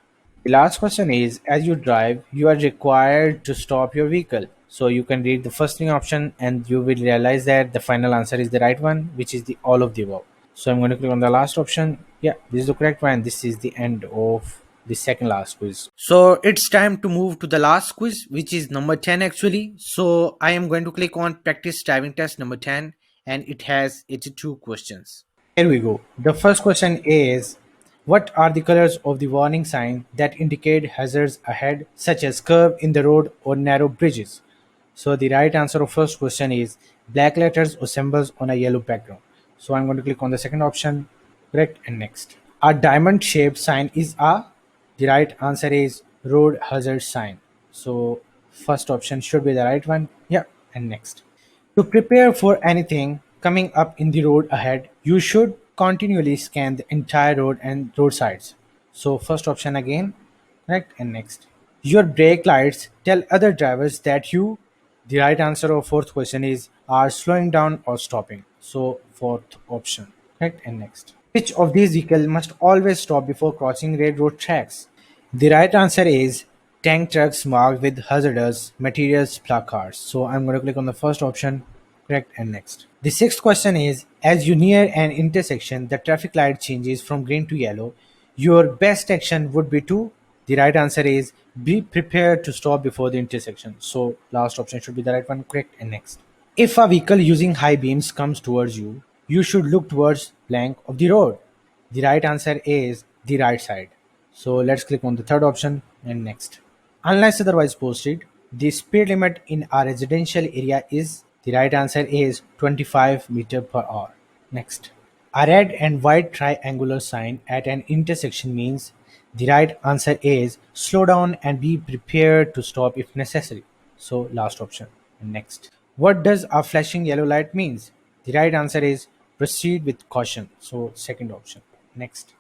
The last question is, as you drive, you are required to stop your vehicle. So you can read the first thing option and you will realize that the final answer is the right one, which is the all of the above. So I'm going to click on the last option. Yeah, this is the correct one. This is the end of the second last quiz. So it's time to move to the last quiz, which is number 10 actually. So I am going to click on practice driving test number 10, and it has 82 questions. Here we go. The first question is, what are the colors of the warning sign that indicate hazards ahead, such as curve in the road or narrow bridges? So the right answer of first question is black letters or symbols on a yellow background. So I'm going to click on the second option. Correct. And next. A diamond shaped sign is a. The right answer is road hazard sign. So first option should be the right one. Yeah. And next. To prepare for anything coming up in the road ahead, you should continually scan the entire road and roadsides. So first option again, correct. And next. Your brake lights tell other drivers that you. The right answer of fourth question is are slowing down or stopping. So fourth option, correct. And next. Which of these vehicles must always stop before crossing railroad tracks? The right answer is tank trucks marked with hazardous materials placards. So I'm going to click on the first option, correct. And next. The sixth question is, as you near an intersection, the traffic light changes from green to yellow. Your best action would be to. The right answer is be prepared to stop before the intersection. So last option should be the right one, correct. And next. If a vehicle using high beams comes towards you, you should look towards blank of the road. The right answer is the right side. So let's click on the third option and next. Unless otherwise posted, the speed limit in a residential area is. The right answer is 25 meter per hour. Next. A red and white triangular sign at an intersection means. The right answer is slow down and be prepared to stop if necessary. So last option. Next. What does a flashing yellow light means? The right answer is proceed with caution. So second option. Next.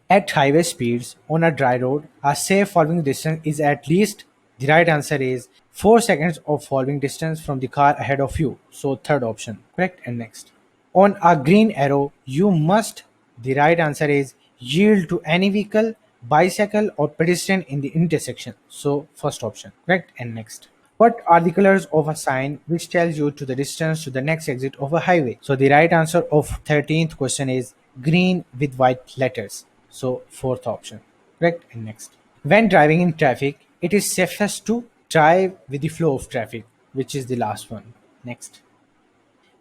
At highway speeds on a dry road, a safe following distance is at least. The right answer is 4 seconds of following distance from the car ahead of you. So third option. Correct. And next. On a green arrow, you must. The right answer is yield to any vehicle, bicycle, or pedestrian in the intersection. So first option. Correct. And next. What are the colors of a sign which tells you to the distance to the next exit of a highway? So the right answer of 13th question is green with white letters. So fourth option. Correct. And next. When driving in traffic, it is safest to drive with the flow of traffic, which is the last one. Next.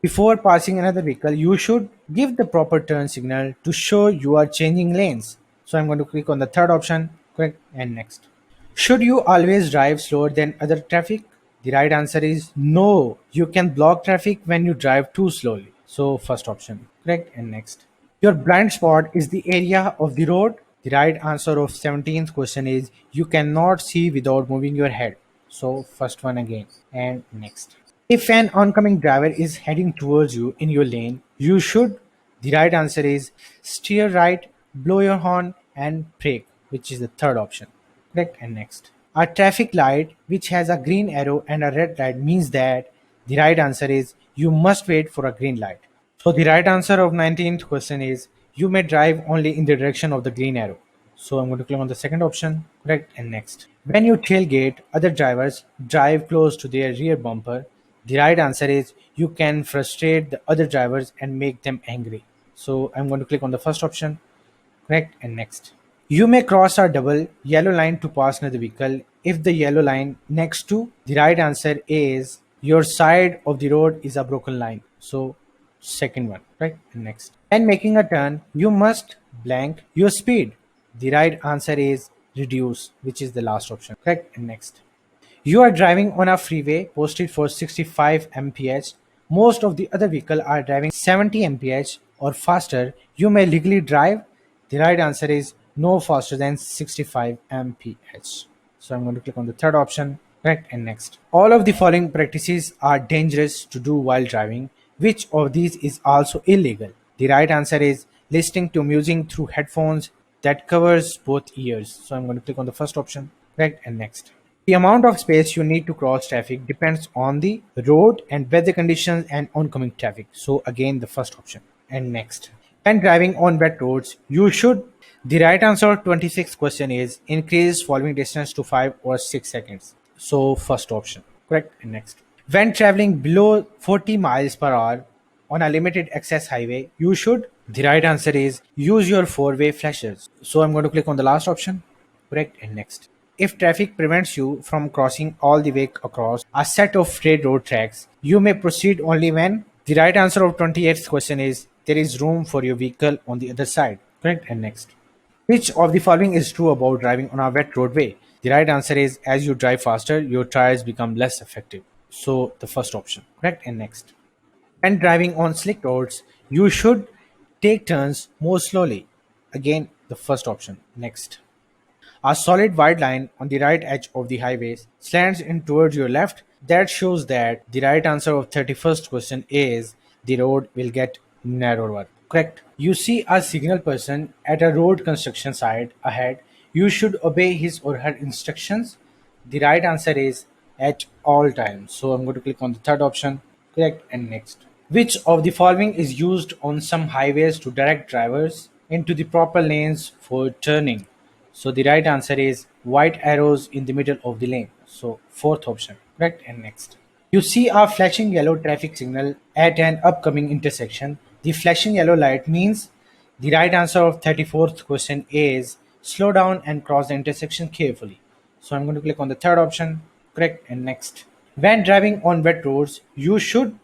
Before passing another vehicle, you should give the proper turn signal to show you are changing lanes. So I'm going to click on the third option, correct, and next. Should you always drive slower than other traffic? The right answer is no. You can block traffic when you drive too slowly. So first option, correct, and next. Your blind spot is the area of the road. The right answer of 17th question is you cannot see without moving your head. So first one again and next. If an oncoming driver is heading towards you in your lane, you should. The right answer is steer right, blow your horn, and brake, which is the third option. Correct. And next. A traffic light which has a green arrow and a red light means that. The right answer is you must wait for a green light. So the right answer of 19th question is you may drive only in the direction of the green arrow. So I'm going to click on the second option, correct, and next. When you tailgate, other drivers drive close to their rear bumper. The right answer is you can frustrate the other drivers and make them angry. So I'm going to click on the first option, correct, and next. You may cross a double yellow line to pass another vehicle if the yellow line next to the right answer is your side of the road is a broken line. So second one, right? And next. When making a turn, you must blank your speed. The right answer is reduce, which is the last option. Correct? And next. You are driving on a freeway posted for 65 mph. Most of the other vehicles are driving 70 mph or faster. You may legally drive. The right answer is no faster than 65 mph. So I'm going to click on the third option, correct, and next. All of the following practices are dangerous to do while driving. Which of these is also illegal? The right answer is listening to music through headphones that covers both ears. So I'm going to click on the first option, correct, and next. The amount of space you need to cross traffic depends on the road and weather conditions and oncoming traffic. So again, the first option. And next. When driving on wet roads, you should. The right answer to 26th question is increase following distance to 5 or 6 seconds. So first option. Correct. And next. When traveling below 40 miles per hour on a limited access highway, you should. The right answer is use your four-way flashers. So I'm going to click on the last option. Correct. And next. If traffic prevents you from crossing all the way across a set of straight road tracks, you may proceed only when. The right answer of 28th question is there is room for your vehicle on the other side. Correct. And next. Which of the following is true about driving on a wet roadway? The right answer is as you drive faster, your tires become less effective. So the first option. Correct. And next. When driving on slick roads, you should take turns more slowly. Again, the first option. Next. A solid wide line on the right edge of the highway slants in towards your left. That shows that the right answer of 31st question is the road will get narrower. Correct. You see a signal person at a road construction site ahead. You should obey his or her instructions. The right answer is at all times. So I'm going to click on the third option. Correct, and next. Which of the following is used on some highways to direct drivers into the proper lanes for turning? So the right answer is white arrows in the middle of the lane. So fourth option. Correct, and next. You see a flashing yellow traffic signal at an upcoming intersection. The flashing yellow light means the right answer of 34th question is slow down and cross the intersection carefully. So I'm going to click on the third option, correct, and next. When driving on wet roads, you should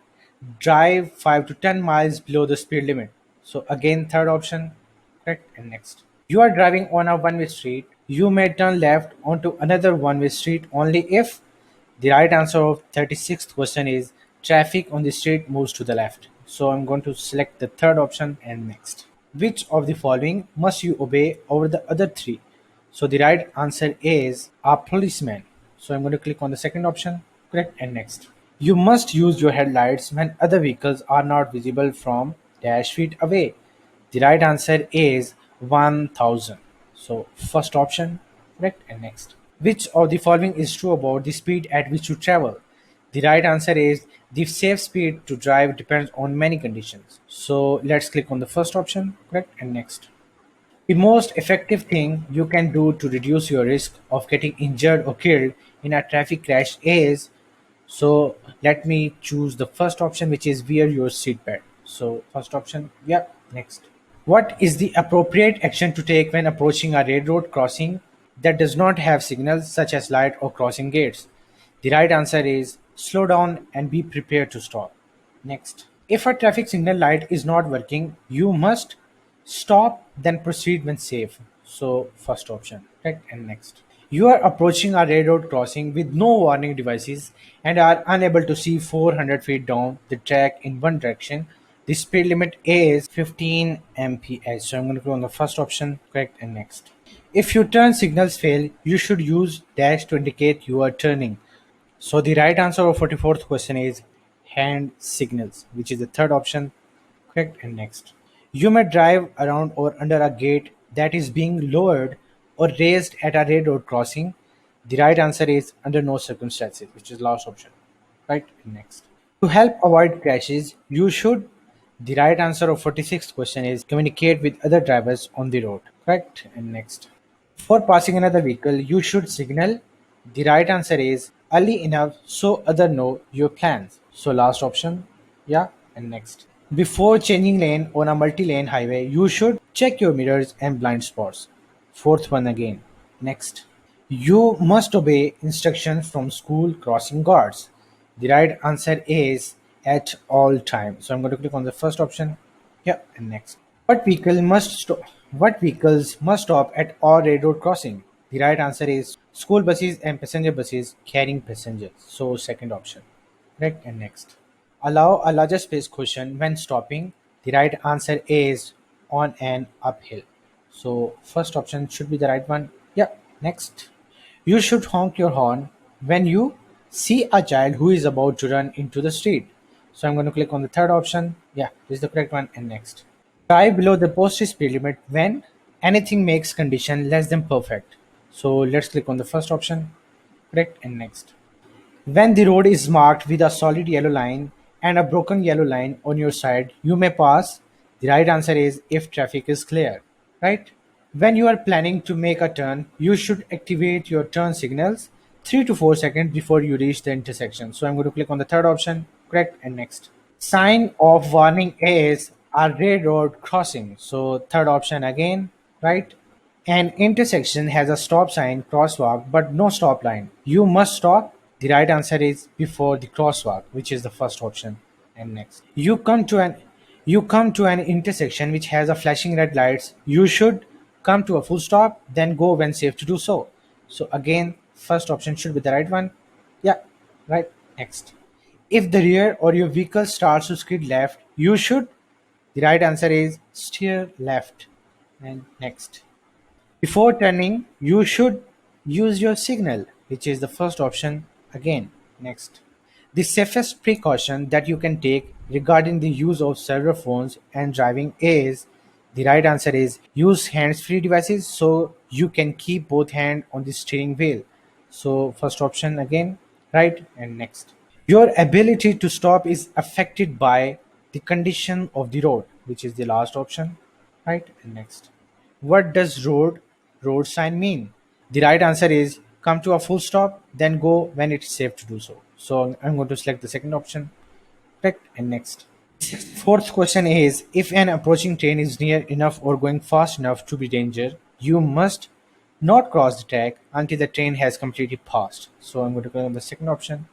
drive 5 to 10 miles below the speed limit. So again, third option, correct, and next. You are driving on a one-way street. You may turn left onto another one-way street only if. The right answer of 36th question is traffic on the street moves to the left. So I'm going to select the third option and next. Which of the following must you obey over the other three? So the right answer is a policeman. So I'm going to click on the second option, correct, and next. You must use your headlights when other vehicles are not visible from dash feet away. The right answer is 1000. So first option, correct, and next. Which of the following is true about the speed at which you travel? The right answer is the safe speed to drive depends on many conditions. So let's click on the first option, correct, and next. The most effective thing you can do to reduce your risk of getting injured or killed in a traffic crash is. So let me choose the first option, which is wear your seatbelt. So first option, yeah, next. What is the appropriate action to take when approaching a railroad crossing that does not have signals such as light or crossing gates? The right answer is slow down and be prepared to stop. Next. If a traffic signal light is not working, you must stop, then proceed when safe. So, first option, right? And next. You are approaching a railroad crossing with no warning devices and are unable to see 400 feet down the track in one direction. The speed limit is 15 mph. So I'm going to go on the first option, correct, and next. If your turn signals fail, you should use dash to indicate you are turning. So the right answer of 44th question is hand signals, which is the third option, correct, and next. You may drive around or under a gate that is being lowered or raised at a railroad crossing. The right answer is under no circumstances, which is last option, right, and next. To help avoid crashes, you should. The right answer of 46th question is communicate with other drivers on the road, correct, and next. For passing another vehicle, you should signal. The right answer is early enough so other know your plans. So last option, yeah, and next. Before changing lane on a multi-lane highway, you should check your mirrors and blind spots. Fourth one again. Next. You must obey instructions from school crossing guards. The right answer is at all times. So I'm going to click on the first option. Yeah, and next. What vehicle must stop? What vehicles must stop at all railroad crossing? The right answer is school buses and passenger buses carrying passengers. So second option. Correct and next. Allow a larger space cushion when stopping. The right answer is on an uphill. So first option should be the right one. Yeah. Next. You should honk your horn when you see a child who is about to run into the street. So I'm going to click on the third option. Yeah, this is the correct one. And next. Drive below the posted speed limit when anything makes condition less than perfect. So let's click on the first option. Correct and next. When the road is marked with a solid yellow line and a broken yellow line on your side, you may pass. The right answer is if traffic is clear, right? When you are planning to make a turn, you should activate your turn signals 3 to 4 seconds before you reach the intersection. So I'm going to click on the third option, correct, and next. Sign of warning is a railroad crossing. So third option again, right? An intersection has a stop sign, crosswalk, but no stop line. You must stop. The right answer is before the crosswalk, which is the first option. And next, you come to an intersection which has a flashing red lights. You should come to a full stop, then go when safe to do so. So again, first option should be the right one. Yeah, right. Next, if the rear or your vehicle starts to skid left, you should. The right answer is steer left. And next. Before turning, you should use your signal, which is the first option again. Next. The safest precaution that you can take regarding the use of cellular phones and driving is the right answer is use hands-free devices so you can keep both hands on the steering wheel. So first option again, right? And next. Your ability to stop is affected by the condition of the road, which is the last option, right? And next. What does road sign mean? The right answer is come to a full stop, then go when it's safe to do so. So I'm going to select the second option, correct, and next. Fourth question is if an approaching train is near enough or going fast enough to be danger, you must not cross the track until the train has completely passed. So I'm going to go on the second option.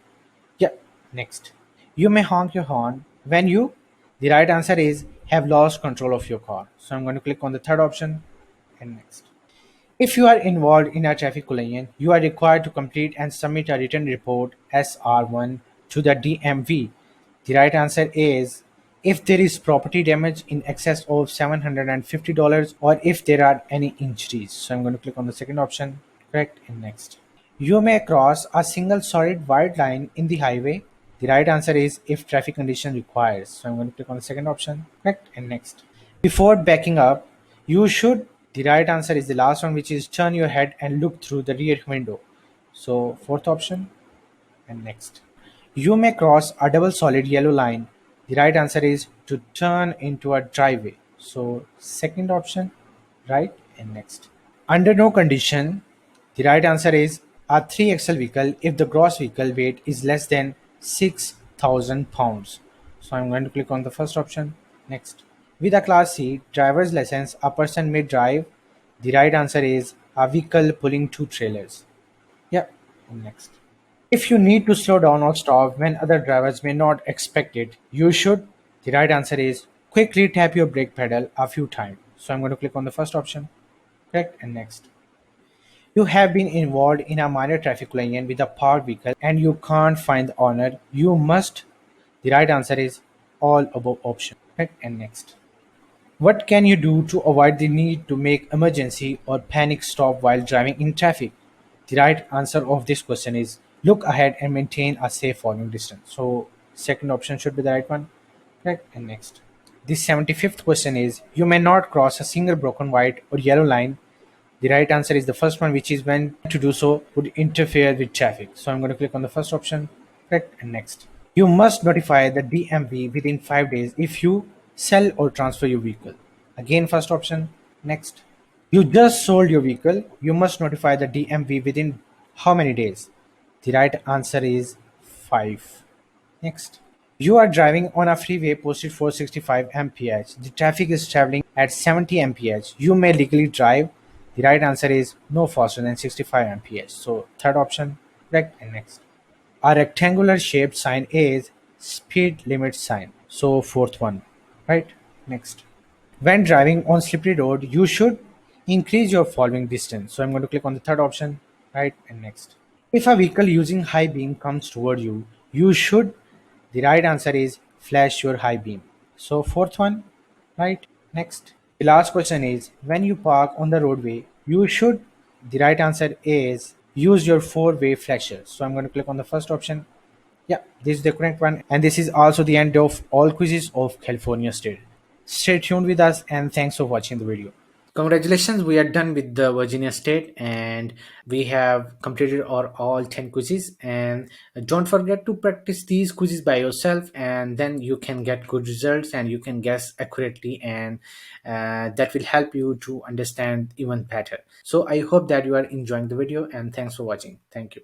Yeah, next. You may honk your horn when you. The right answer is have lost control of your car. So I'm going to click on the third option and next. If you are involved in a traffic collision, you are required to complete and submit a written report SR1 to the DMV. The right answer is if there is property damage in excess of $750 or if there are any injuries. So I'm going to click on the second option, correct, and next. You may cross a single solid white line in the highway. The right answer is if traffic condition requires. So I'm going to click on the second option, correct, and next. Before backing up, you should. The right answer is the last one, which is turn your head and look through the rear window. So fourth option and next. You may cross a double solid yellow line. The right answer is to turn into a driveway. So second option, right, and next. Under no condition, the right answer is a 3XL vehicle if the gross vehicle weight is less than 6,000 pounds. So I'm going to click on the first option. Next. With a Class C driver's license, a person may drive. The right answer is a vehicle pulling two trailers. Yeah. And next. If you need to slow down or stop when other drivers may not expect it, you should. The right answer is quickly tap your brake pedal a few times. So I'm going to click on the first option. Correct. And next. You have been involved in a minor traffic collision with a parked vehicle and you can't find the owner, you must. The right answer is all above option. Right? And next. What can you do to avoid the need to make emergency or panic stop while driving in traffic? The right answer of this question is look ahead and maintain a safe following distance. So second option should be the right one. Right? And next. The 75th question is you may not cross a single broken white or yellow line. The right answer is the first one, which is when to do so would interfere with traffic. So I'm going to click on the first option, correct, and next. You must notify the DMV within 5 days if you sell or transfer your vehicle. Again, first option, next. You just sold your vehicle. You must notify the DMV within how many days? The right answer is 5. Next. You are driving on a freeway posted for 65 mph. The traffic is traveling at 70 mph. You may legally drive. The right answer is no faster than 65 mph. So third option, correct. And next. A rectangular shaped sign is speed limit sign. So fourth one, right? Next. When driving on slippery road, you should increase your following distance. So I'm going to click on the third option, right? And next. If a vehicle using high beam comes toward you, you should, the right answer is flash your high beam. So fourth one, right? Next. The last question is when you park on the roadway, you should, the right answer is use your four-way flasher. So I'm going to click on the first option. Yeah, this is the correct one. And this is also the end of all quizzes of California State. Stay tuned with us and thanks for watching the video. Congratulations, we are done with the Virginia State and we have completed our all 10 quizzes. And don't forget to practice these quizzes by yourself, and then you can get good results and you can guess accurately, and that will help you to understand even better. So I hope that you are enjoying the video, and thanks for watching. Thank you.